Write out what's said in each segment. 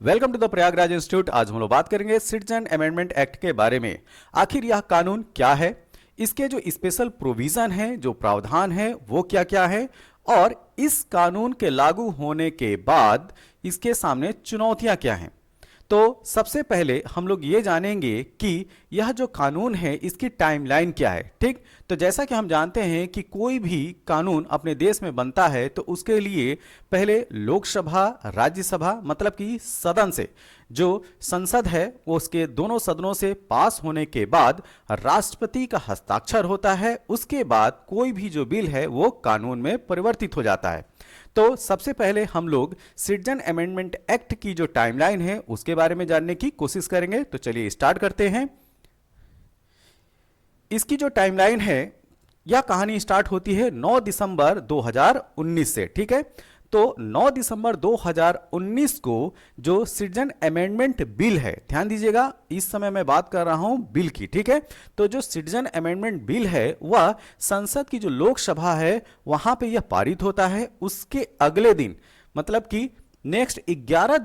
Welcome to the Prayagraj institute. आज हम लोग बात करेंगे सिटीजन अमेंडमेंट एक्ट के बारे में। आखिर यह कानून क्या है, इसके जो स्पेशल प्रोविजन है, जो प्रावधान है, वो क्या क्या है, और इस कानून के लागू होने के बाद इसके सामने चुनौतियां क्या हैं। तो सबसे पहले हम लोग ये जानेंगे कि यह जो कानून है इसकी टाइमलाइन क्या है। ठीक, तो जैसा कि हम जानते हैं कि कोई भी कानून अपने देश में बनता है तो उसके लिए पहले लोकसभा, राज्यसभा मतलब कि सदन से, जो संसद है वो उसके दोनों सदनों से पास होने के बाद राष्ट्रपति का हस्ताक्षर होता है। उसके बाद कोई भी जो बिल है वो कानून में परिवर्तित हो जाता है। तो सबसे पहले हम लोग सिटीजन अमेंडमेंट एक्ट की जो टाइमलाइन है उसके बारे में जानने की कोशिश करेंगे। तो चलिए स्टार्ट करते हैं। इसकी जो टाइमलाइन है, यह कहानी स्टार्ट होती है 9 दिसंबर 2019 से। ठीक है, तो 9 दिसंबर 2019 को जो सिटीजन अमेंडमेंट बिल है, ध्यान दीजिएगा इस समय मैं बात कर रहा हूं बिल की। ठीक है, तो जो सिटीजन अमेंडमेंट बिल है वह संसद की जो लोकसभा है वहां पे यह पारित होता है। उसके अगले दिन मतलब कि नेक्स्ट 11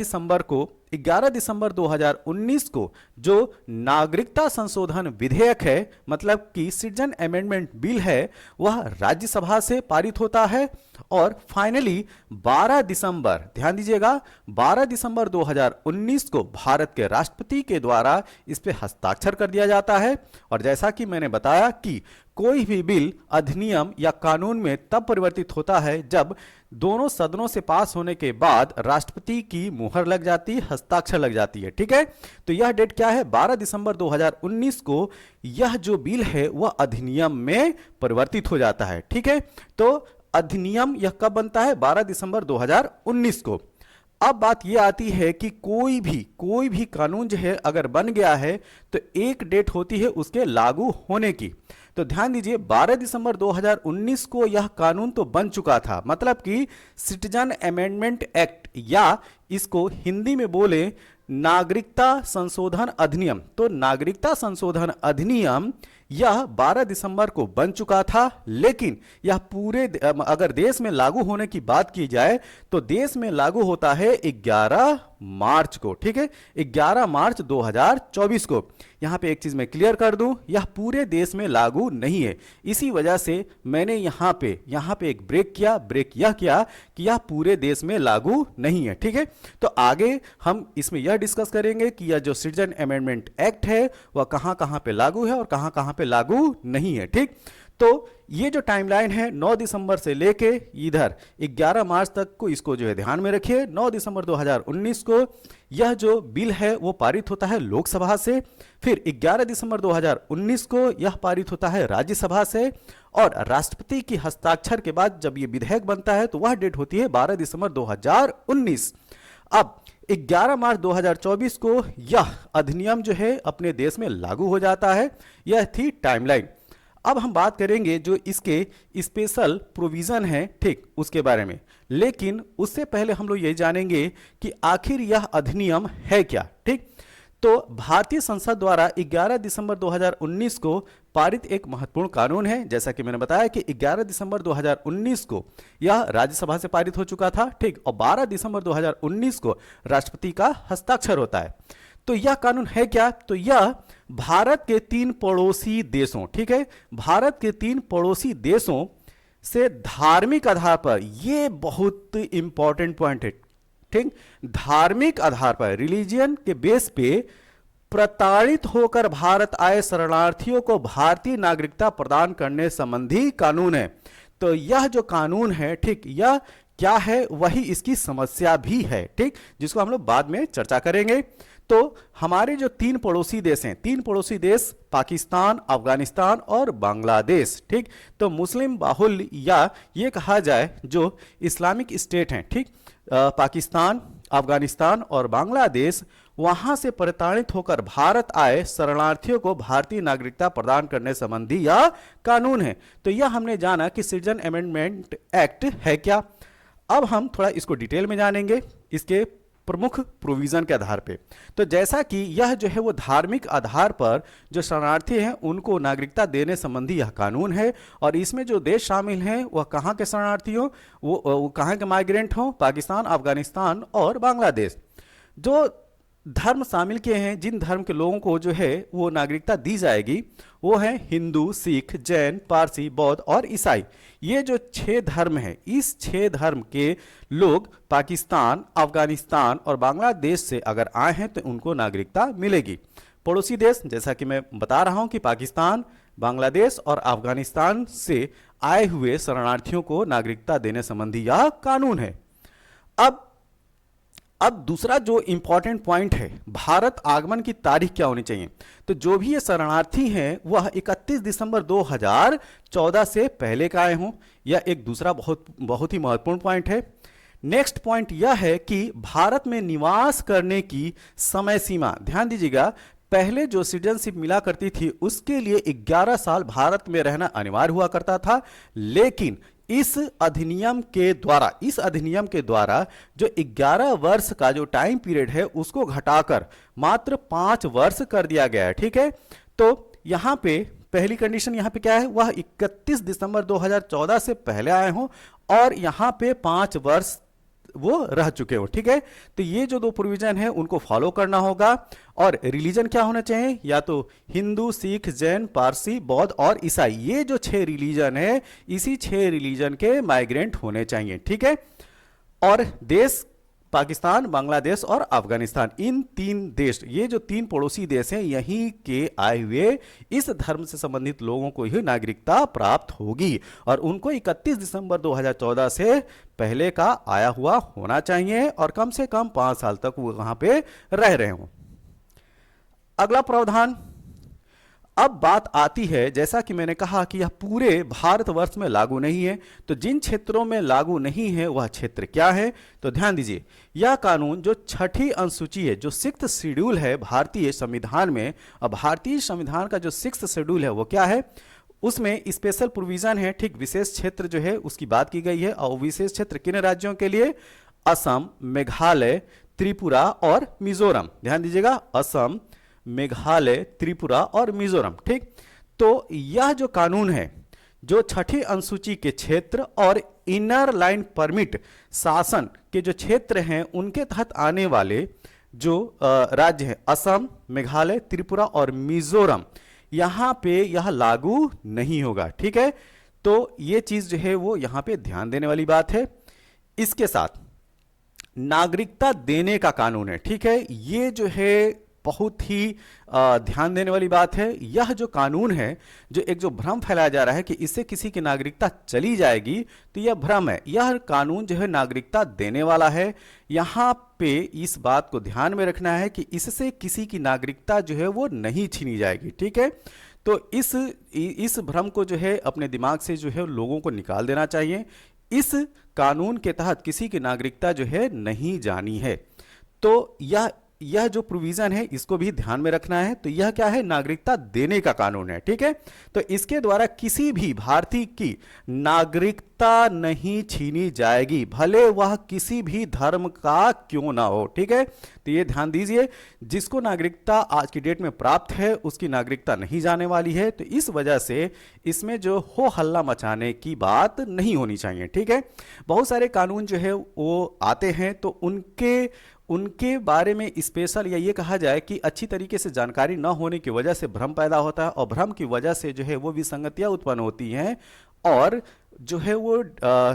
दिसंबर 2019 को जो नागरिकता संशोधन विधेयक है, मतलब कि सिटीजन अमेंडमेंट बिल है, वह राज्यसभा से पारित होता है। और फाइनली 12 दिसंबर, ध्यान दीजिएगा 12 दिसंबर 2019 को भारत के राष्ट्रपति के द्वारा इस पे हस्ताक्षर कर दिया जाता है। और जैसा कि मैंने बताया कि कोई भी बिल अधिनियम या कानून में तब परिवर्तित होता है जब दोनों सदनों से पास होने के बाद राष्ट्रपति की मुहर लग जाती है, हस्ताक्षर लग जाती है। ठीक है, तो यह डेट क्या है, 12 दिसंबर 2019 को यह जो बिल है वह अधिनियम में परिवर्तित हो जाता है। ठीक है, तो अधिनियम यह कब बनता है, 12 दिसंबर 2019 को। अब बात यह आती है कि कोई भी कानून जो है अगर बन गया है तो एक डेट होती है उसके लागू होने की। तो ध्यान दीजिए 12 दिसंबर 2019 को यह कानून तो बन चुका था, मतलब कि सिटीजन अमेंडमेंट एक्ट, या इसको हिंदी में बोले नागरिकता संशोधन अधिनियम। तो नागरिकता संशोधन अधिनियम यह 12 दिसंबर को बन चुका था, लेकिन यह पूरे अगर देश में लागू होने की बात की जाए तो देश में लागू होता है 11 मार्च को। ठीक है, 11 मार्च 2024 को। यहां पे एक चीज मैं क्लियर कर दूं, यह पूरे देश में लागू नहीं है। इसी वजह से मैंने यहां पे एक ब्रेक यह किया कि यह पूरे देश में लागू नहीं है। ठीक है, तो आगे हम इसमें यह डिस्कस करेंगे कि यह जो सिटीजन अमेंडमेंट एक्ट है वह कहां कहां पे लागू है और कहां कहां पे लागू नहीं है। ठीक, तो ये जो टाइमलाइन है 9 दिसंबर से लेके इधर 11 मार्च तक को, इसको जो है ध्यान में रखिए। 9 दिसंबर 2019 को यह जो बिल है वो पारित होता है लोकसभा से। फिर 11 दिसंबर 2019 को यह पारित होता है राज्यसभा से, और राष्ट्रपति की हस्ताक्षर के बाद जब ये विधेयक बनता है तो वह डेट होती है 12 दिसंबर 2019। अब 11 मार्च 2024 को यह अधिनियम जो है अपने देश में लागू हो जाता है। यह थी टाइमलाइन। अब हम बात करेंगे जो इसके स्पेशल प्रोविजन है, ठीक, उसके बारे में। लेकिन उससे पहले हम लोग ये जानेंगे कि आखिर यह अधिनियम है क्या। ठीक, तो भारतीय संसद द्वारा 11 दिसंबर 2019 को पारित एक महत्वपूर्ण कानून है। जैसा कि मैंने बताया कि 11 दिसंबर 2019 को यह राज्यसभा से पारित हो चुका था। ठीक, और 12 दिसंबर 2019 को राष्ट्रपति का हस्ताक्षर होता है। तो यह कानून है क्या, तो यह भारत के 3 पड़ोसी देशों, ठीक है, भारत के 3 पड़ोसी देशों से धार्मिक आधार पर, यह बहुत इंपॉर्टेंट पॉइंट है, ठीक, धार्मिक आधार पर, रिलीजियन के बेस पे प्रताड़ित होकर भारत आए शरणार्थियों को भारतीय नागरिकता प्रदान करने संबंधी कानून है। तो यह जो कानून है, ठीक, यह क्या है, वही इसकी समस्या भी है, ठीक, जिसको हम लोग बाद में चर्चा करेंगे। तो हमारे जो 3 पड़ोसी देश हैं, 3 पड़ोसी देश पाकिस्तान, अफगानिस्तान और बांग्लादेश, ठीक, तो मुस्लिम बाहुल्य या ये कहा जाए जो इस्लामिक स्टेट हैं, ठीक, पाकिस्तान, अफगानिस्तान और बांग्लादेश, वहां से प्रताड़ित होकर भारत आए शरणार्थियों को भारतीय नागरिकता प्रदान करने संबंधी यह कानून है। तो यह हमने जाना कि सिटीजन अमेंडमेंट एक्ट है क्या। अब हम थोड़ा इसको डिटेल में जानेंगे इसके प्रमुख प्रोविजन के आधार पे। तो जैसा कि यह जो है वो धार्मिक आधार पर जो शरणार्थी हैं उनको नागरिकता देने संबंधी यह कानून है। और इसमें जो देश शामिल हैं वह कहाँ के शरणार्थी हो, वो कहाँ के माइग्रेंट हो, पाकिस्तान, अफगानिस्तान और बांग्लादेश। जो धर्म शामिल किए हैं, जिन धर्म के लोगों को जो है वो नागरिकता दी जाएगी, वो है हिंदू, सिख, जैन, पारसी, बौद्ध और ईसाई। ये जो 6 धर्म हैं, इस 6 धर्म के लोग पाकिस्तान, अफगानिस्तान और बांग्लादेश से अगर आए हैं तो उनको नागरिकता मिलेगी। पड़ोसी देश, जैसा कि मैं बता रहा हूं कि पाकिस्तान, बांग्लादेश और अफगानिस्तान से आए हुए शरणार्थियों को नागरिकता देने संबंधी यह कानून है। अब दूसरा जो इंपॉर्टेंट पॉइंट है, भारत आगमन की तारीख क्या होनी चाहिए। तो जो भी ये शरणार्थी हैं वह 31 दिसंबर 2014 से पहले का आए हों, यह एक दूसरा बहुत ही महत्वपूर्ण पॉइंट है। नेक्स्ट पॉइंट यह है कि भारत में निवास करने की समय सीमा, ध्यान दीजिएगा, पहले जो सिटीजनशिप मिला करती थी उसके लिए 11 साल भारत में रहना अनिवार्य हुआ करता था, लेकिन इस अधिनियम के द्वारा जो 11 वर्ष का जो टाइम पीरियड है उसको घटाकर मात्र 5 वर्ष कर दिया गया है। ठीक है, तो यहां पे पहली कंडीशन यहां पे क्या है, वह 31 दिसंबर 2014 से पहले आए हों और यहां पे 5 वर्ष वो रह चुके हो। ठीक है, तो ये जो 2 प्रोविजन है उनको फॉलो करना होगा। और रिलीजन क्या होना चाहिए, या तो हिंदू, सिख, जैन, पारसी, बौद्ध और ईसाई, ये जो 6 रिलीजन है इसी 6 रिलीजन के माइग्रेंट होने चाहिए। ठीक है, और देश पाकिस्तान, बांग्लादेश और अफगानिस्तान, इन 3 देश, ये जो 3 पड़ोसी देश हैं, यहीं के आए हुए इस धर्म से संबंधित लोगों को ही नागरिकता प्राप्त होगी और उनको 31 दिसंबर 2014 से पहले का आया हुआ होना चाहिए और कम से कम 5 साल तक वो वहां पे रह रहे हों। अगला प्रावधान, अब बात आती है, जैसा कि मैंने कहा कि यह पूरे भारतवर्ष में लागू नहीं है, तो जिन क्षेत्रों में लागू नहीं है वह क्षेत्र क्या है। तो ध्यान दीजिए, यह कानून जो 6ठी अनुसूची है, जो 6th शेड्यूल है भारतीय संविधान में, और भारतीय संविधान का जो 6th शेड्यूल है वो क्या है, उसमें स्पेशल प्रोविजन है। ठीक, विशेष क्षेत्र जो है उसकी बात की गई है, और विशेष क्षेत्र किन राज्यों के लिए, असम, मेघालय, त्रिपुरा और मिजोरम। ध्यान दीजिएगा, असम, मेघालय, त्रिपुरा और मिजोरम। ठीक, तो यह जो कानून है, जो 6ठी अनुसूची के क्षेत्र और इनर लाइन परमिट शासन के जो क्षेत्र हैं उनके तहत आने वाले जो राज्य हैं, असम, मेघालय, त्रिपुरा और मिजोरम, यहां पे यह लागू नहीं होगा। ठीक है, तो ये चीज जो है वो यहां पे ध्यान देने वाली बात है। इसके साथ नागरिकता देने का कानून है। ठीक है, ये जो है बहुत ही ध्यान देने वाली बात है। यह जो कानून है, जो भ्रम फैलाया जा रहा है कि इससे किसी की नागरिकता चली जाएगी, तो यह भ्रम है। यह कानून जो है नागरिकता देने वाला है। यहाँ पे इस बात को ध्यान में रखना है कि इससे किसी की नागरिकता जो है वो नहीं छीनी जाएगी। ठीक है, तो इस भ्रम को जो है अपने दिमाग से जो है लोगों को निकाल देना चाहिए। इस कानून के तहत किसी की नागरिकता जो है नहीं जानी है। तो यह जो प्रोविजन है इसको भी ध्यान में रखना है। तो यह क्या है, नागरिकता देने का कानून है। ठीक है, तो इसके द्वारा किसी भी भारतीय की नागरिकता नहीं छीनी जाएगी, भले वह किसी भी धर्म का क्यों ना हो। ठीक है, तो ये ध्यान दीजिए, जिसको नागरिकता आज की डेट में प्राप्त है उसकी नागरिकता नहीं जाने वाली है। तो इस वजह से इसमें जो हो हल्ला मचाने की बात नहीं होनी चाहिए। ठीक है, बहुत सारे कानून जो है वो आते हैं तो उनके बारे में स्पेशल या ये कहा जाए कि अच्छी तरीके से जानकारी न होने की वजह से भ्रम पैदा होता है, और भ्रम की वजह से जो है वो विसंगतियां उत्पन्न होती हैं और जो है वो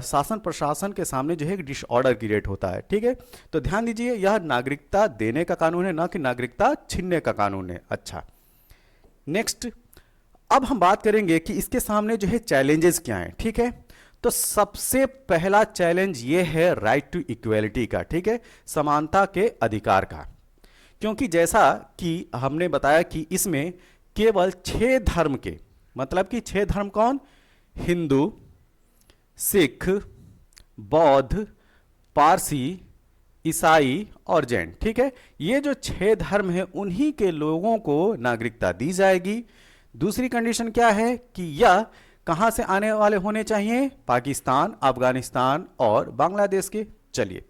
शासन प्रशासन के सामने जो है डिसऑर्डर क्रिएट होता है। ठीक है, तो ध्यान दीजिए, यह नागरिकता देने का कानून है, ना कि नागरिकता छीनने का कानून है। अच्छा, नेक्स्ट, अब हम बात करेंगे कि इसके सामने जो है चैलेंजेस क्या हैं। ठीक है, तो सबसे पहला चैलेंज ये है राइट टू इक्वेलिटी का। ठीक है, समानता के अधिकार का, क्योंकि जैसा कि हमने बताया कि इसमें केवल 6 धर्म के, मतलब कि 6 धर्म कौन, हिंदू, सिख, बौद्ध, पारसी, ईसाई और जैन। ठीक है, ये जो 6 धर्म हैं उन्हीं के लोगों को नागरिकता दी जाएगी। दूसरी कंडीशन क्या है कि यह कहां से आने वाले होने चाहिए, पाकिस्तान, अफगानिस्तान और बांग्लादेश के। चलिए,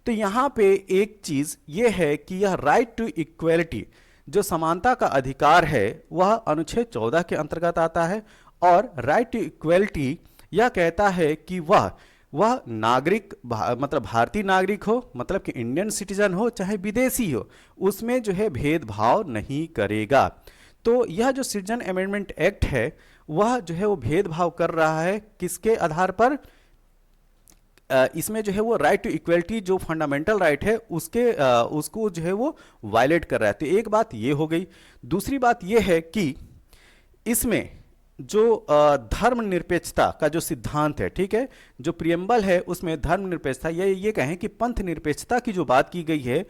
तो यहां पे एक चीज यह है कि यह राइट टू इक्वेलिटी, जो समानता का अधिकार है, वह अनुच्छेद 14 के अंतर्गत आता है। और राइट टू इक्वेलिटी यह कहता है कि वह नागरिक मतलब भारतीय नागरिक हो, मतलब कि इंडियन सिटीजन हो चाहे विदेशी हो, उसमें जो है भेदभाव नहीं करेगा। तो यह जो सिटीजन अमेंडमेंट एक्ट है वह जो है वो भेदभाव कर रहा है किसके आधार पर? इसमें जो है वो राइट टू इक्वलिटी जो फंडामेंटल राइट है उसको जो है वो वायलेट कर रहा है। तो एक बात ये हो गई। दूसरी बात ये है कि इसमें जो धर्मनिरपेक्षता का जो सिद्धांत है, ठीक है, जो प्रियम्बल है उसमें धर्मनिरपेक्षता, ये कहें कि पंथ निरपेक्षता की जो बात की गई है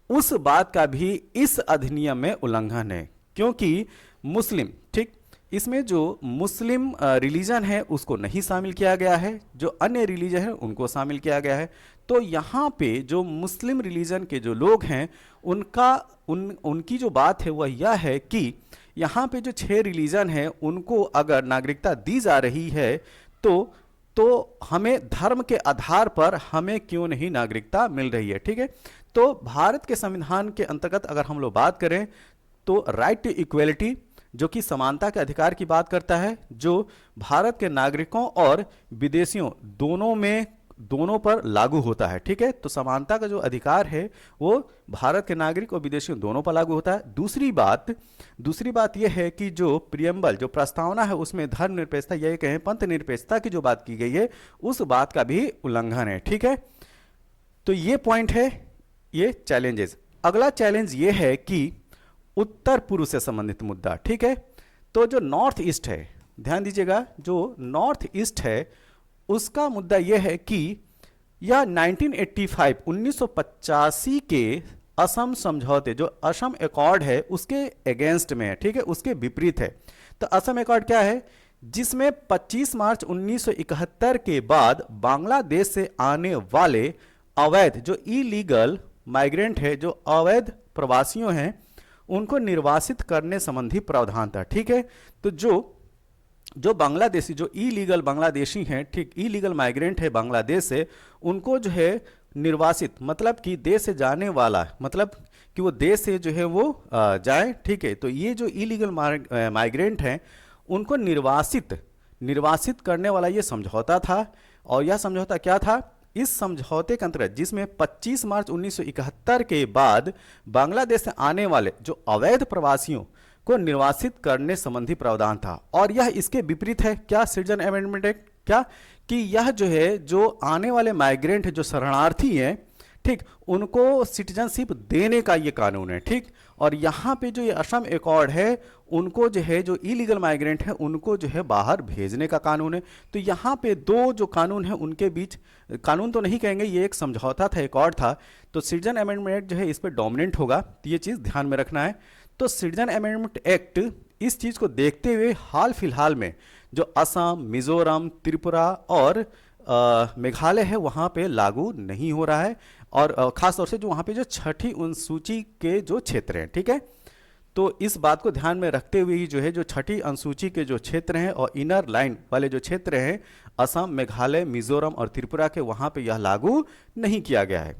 उस बात का भी इस अधिनियम में उल्लंघन है, क्योंकि मुस्लिम, ठीक, इसमें जो मुस्लिम रिलीजन है उसको नहीं शामिल किया गया है, जो अन्य रिलीजन है उनको शामिल किया गया है। तो यहाँ पे जो मुस्लिम रिलीजन के जो लोग हैं उनकी जो बात है वह यह है कि यहाँ पे जो 6 रिलीजन है उनको अगर नागरिकता दी जा रही है तो हमें धर्म के आधार पर हमें क्यों नहीं नागरिकता मिल रही है, ठीक है। तो भारत के संविधान के अंतर्गत अगर हम लोग बात करें तो राइट टू इक्वलिटी जो कि समानता के अधिकार की बात करता है, जो भारत के नागरिकों और विदेशियों दोनों पर लागू होता है, ठीक है। तो समानता का जो अधिकार है वो भारत के नागरिक और विदेशियों दोनों पर लागू होता है। दूसरी बात यह है कि जो प्रियम्बल जो प्रस्तावना है उसमें धर्मनिरपेक्षता, यह कहें पंथ निरपेक्षता की जो बात की गई है उस बात का भी उल्लंघन है, ठीक है। तो ये पॉइंट है, ये चैलेंजेस। अगला चैलेंज ये है कि उत्तर पूर्व से संबंधित मुद्दा, ठीक है। तो जो नॉर्थ ईस्ट है, ध्यान दीजिएगा, जो नॉर्थ ईस्ट है उसका मुद्दा यह है कि यह 1985 के असम समझौते, जो असम एकॉर्ड है उसके अगेंस्ट में है, ठीक है, उसके विपरीत है। तो असम एकॉर्ड क्या है? जिसमें 25 मार्च 1971 के बाद बांग्लादेश से आने वाले अवैध जो इलीगल माइग्रेंट है, जो अवैध प्रवासियों हैं, उनको निर्वासित करने संबंधी प्रावधान था, ठीक है। तो जो बांग्लादेशी, जो इलीगल बांग्लादेशी हैं, ठीक, इलीगल माइग्रेंट है बांग्लादेश से, उनको जो है निर्वासित, मतलब कि देश से जाने वाला, मतलब कि वो देश से जो है वो जाए, ठीक है। तो ये जो इलीगल माइग्रेंट हैं उनको निर्वासित करने वाला ये समझौता था। और यह समझौता क्या था? इस समझौते के अंतर्गत जिसमें 25 मार्च 1971 के बाद बांग्लादेश से आने वाले जो अवैध प्रवासियों को निर्वासित करने संबंधी प्रावधान था। और यह इसके विपरीत है क्या? सिटीजन अमेंडमेंट एक्ट क्या कि यह जो है, जो आने वाले माइग्रेंट जो शरणार्थी हैं, ठीक, उनको सिटीजनशिप देने का ये कानून है, ठीक। और यहाँ पे जो ये असम एकॉर्ड है उनको जो है, जो इलीगल माइग्रेंट है उनको जो है बाहर भेजने का कानून है। तो यहाँ पे दो जो कानून है उनके बीच, कानून तो नहीं कहेंगे, ये एक समझौता था, एकॉर्ड था। तो सिटीजन अमेंडमेंट एक्ट जो है इस पर डोमिनेंट होगा, तो ये चीज़ ध्यान में रखना है। तो सिटीजन अमेंडमेंट एक्ट इस चीज़ को देखते हुए हाल फिलहाल में जो असम, मिजोरम, त्रिपुरा और मेघालय है वहाँ पे लागू नहीं हो रहा है। और खास तौर से जो वहाँ पे जो छठी अनुसूची के जो क्षेत्र हैं, ठीक है। तो इस बात को ध्यान में रखते हुए ही जो है, जो छठी अनुसूची के जो क्षेत्र हैं और इनर लाइन वाले जो क्षेत्र हैं, असम, मेघालय, मिजोरम और त्रिपुरा के, वहाँ पे यह लागू नहीं किया गया है।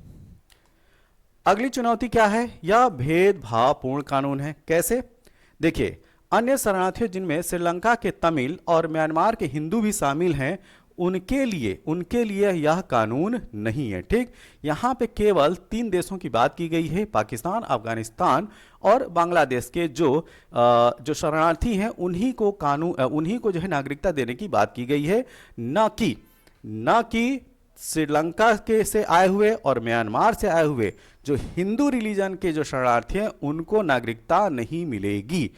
अगली चुनौती क्या है? यह भेदभावपूर्ण कानून है। कैसे? देखिए, अन्य शरणार्थियों जिनमें श्रीलंका के तमिल और म्यांमार के हिंदू भी शामिल हैं, उनके लिए यह कानून नहीं है, ठीक। यहाँ पे केवल 3 देशों की बात की गई है, पाकिस्तान, अफगानिस्तान और बांग्लादेश के जो शरणार्थी हैं उन्हीं को जो है नागरिकता देने की बात की गई है, न कि श्रीलंका के से आए हुए और म्यांमार से आए हुए जो हिंदू रिलीजन के जो शरणार्थी हैं उनको नागरिकता नहीं मिलेगी।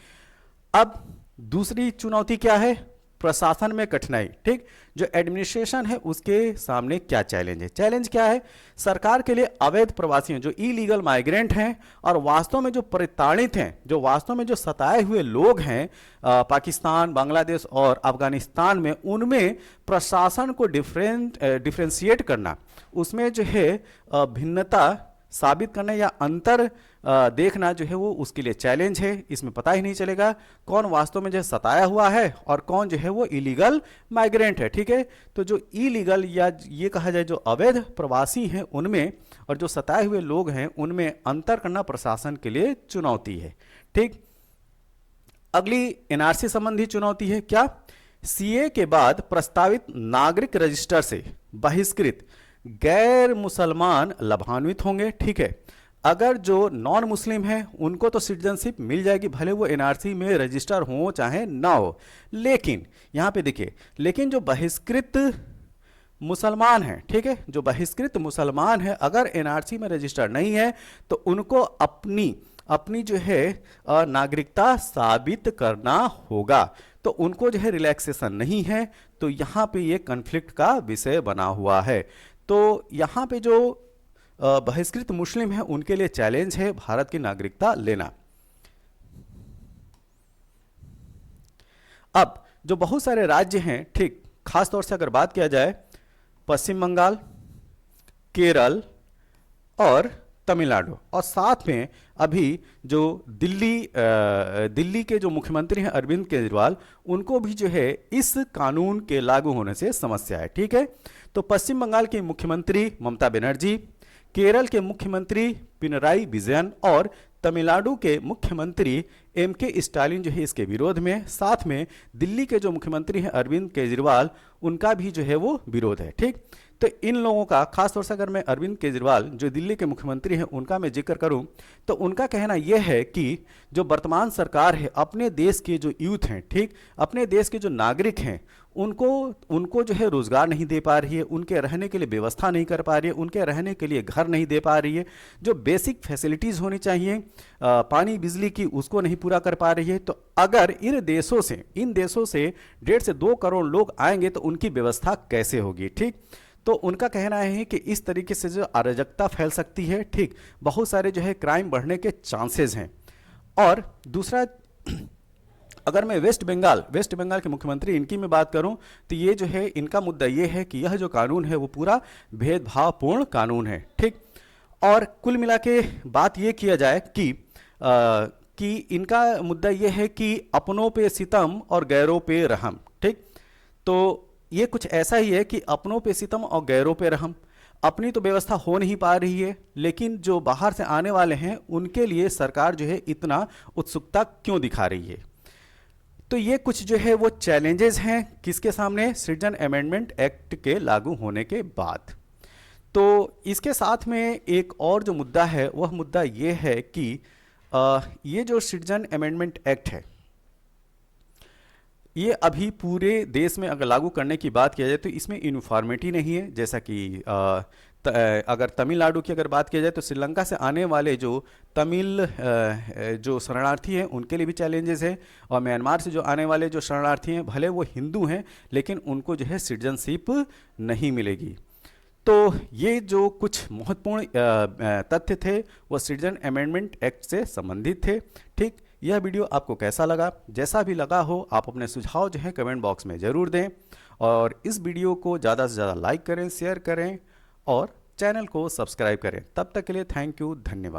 अब दूसरी चुनौती क्या है? प्रशासन में कठिनाई, ठीक। जो एडमिनिस्ट्रेशन है उसके सामने क्या चैलेंज है? चैलेंज क्या है? सरकार के लिए अवैध प्रवासियों, जो इलीगल माइग्रेंट हैं और वास्तव में जो प्रताड़ित हैं, जो वास्तव में जो सताए हुए लोग हैं पाकिस्तान, बांग्लादेश और अफगानिस्तान में, उनमें प्रशासन को डिफ्रेंशिएट करना, उसमें जो है भिन्नता साबित करना या अंतर देखना जो है वो उसके लिए चैलेंज है। इसमें पता ही नहीं चलेगा कौन वास्तव में जो सताया हुआ है और कौन जो है वो इलीगल माइग्रेंट है, ठीक है। तो जो इलीगल या ये कहा जाए जो अवैध प्रवासी हैं उनमें और जो सताए हुए लोग हैं उनमें अंतर करना प्रशासन के लिए चुनौती है, ठीक। अगली एनआरसी संबंधी चुनौती है क्या सीए के बाद प्रस्तावित नागरिक रजिस्टर से बहिष्कृत गैर मुसलमान लाभान्वित होंगे। ठीक है, अगर जो नॉन मुस्लिम है उनको तो सिटीजनशिप मिल जाएगी, भले वो एनआरसी में रजिस्टर हो चाहे ना हो। लेकिन यहाँ पे देखिए, लेकिन जो बहिष्कृत मुसलमान हैं, ठीक है, जो बहिष्कृत मुसलमान है अगर एनआरसी में रजिस्टर नहीं है तो उनको अपनी अपनी जो है नागरिकता साबित करना होगा। तो उनको जो है रिलैक्सेशन नहीं है, तो यहाँ पे ये कन्फ्लिक्ट का विषय बना हुआ है। तो यहाँ पे जो बहिष्कृत मुस्लिम है उनके लिए चैलेंज है भारत की नागरिकता लेना। अब जो बहुत सारे राज्य हैं, ठीक, खास तौर से अगर बात किया जाए पश्चिम बंगाल, केरल और तमिलनाडु, और साथ में अभी जो दिल्ली के जो मुख्यमंत्री हैं अरविंद केजरीवाल, उनको भी जो है इस कानून के लागू होने से समस्या है। ठीक है, तो पश्चिम बंगाल की मुख्यमंत्री ममता बनर्जी, केरल के मुख्यमंत्री पिनराई विजयन और तमिलनाडु के मुख्यमंत्री एमके स्टालिन जो है इसके विरोध में, साथ में दिल्ली के जो मुख्यमंत्री हैं अरविंद केजरीवाल, उनका भी जो है वो विरोध है। ठीक, तो इन लोगों का खासतौर से अगर मैं अरविंद केजरीवाल जो दिल्ली के मुख्यमंत्री हैं उनका मैं जिक्र करूं तो उनका कहना यह है कि जो वर्तमान सरकार है अपने देश के जो यूथ हैं, ठीक, अपने देश के जो नागरिक हैं उनको जो है रोजगार नहीं दे पा रही है, उनके रहने के लिए व्यवस्था नहीं कर पा रही है, उनके रहने के लिए घर नहीं दे पा रही है, जो बेसिक फैसिलिटीज़ होनी चाहिए पानी बिजली की उसको नहीं पूरा कर पा रही है। तो अगर इन देशों से 1.5 से 2 करोड़ लोग आएंगे तो उनकी व्यवस्था कैसे होगी। ठीक, तो उनका कहना है कि इस तरीके से जो अराजकता फैल सकती है, ठीक, बहुत सारे जो है क्राइम बढ़ने के चांसेस हैं। और दूसरा, अगर मैं वेस्ट बंगाल के मुख्यमंत्री इनकी मैं बात करूं तो ये जो है इनका मुद्दा ये है कि यह जो कानून है वो पूरा भेदभावपूर्ण कानून है। ठीक, और कुल मिला के बात ये किया जाए कि इनका मुद्दा ये है कि अपनों पे सितम और गैरों पे रहम। ठीक, तो ये कुछ ऐसा ही है कि अपनों पे सितम और गैरों पे रहम। अपनी तो व्यवस्था हो नहीं पा रही है, लेकिन जो बाहर से आने वाले हैं उनके लिए सरकार जो है इतना उत्सुकता क्यों दिखा रही है। तो ये कुछ जो है वो चैलेंजेस हैं किसके सामने, सिटीजन अमेंडमेंट एक्ट के लागू होने के बाद। तो इसके साथ में एक और जो मुद्दा है वह मुद्दा ये है कि ये जो सिटीजन अमेंडमेंट एक्ट है ये अभी पूरे देश में अगर लागू करने की बात किया जाए तो इसमें यूनिफॉर्मिटी नहीं है। जैसा कि अगर तमिलनाडु की अगर बात किया जाए तो श्रीलंका से आने वाले जो तमिल जो शरणार्थी हैं उनके लिए भी चैलेंजेस है, और म्यांमार से जो आने वाले जो शरणार्थी हैं भले वो हिंदू हैं लेकिन उनको जो है सिटीजनशिप नहीं मिलेगी। तो ये जो कुछ महत्वपूर्ण तथ्य थे वो सिटीजन अमेंडमेंट एक्ट से संबंधित थे। ठीक, यह वीडियो आपको कैसा लगा, जैसा भी लगा हो आप अपने सुझाव जो है कमेंट बॉक्स में ज़रूर दें, और इस वीडियो को ज़्यादा से ज़्यादा लाइक करें, शेयर करें और चैनल को सब्सक्राइब करें। तब तक के लिए थैंक यू, धन्यवाद।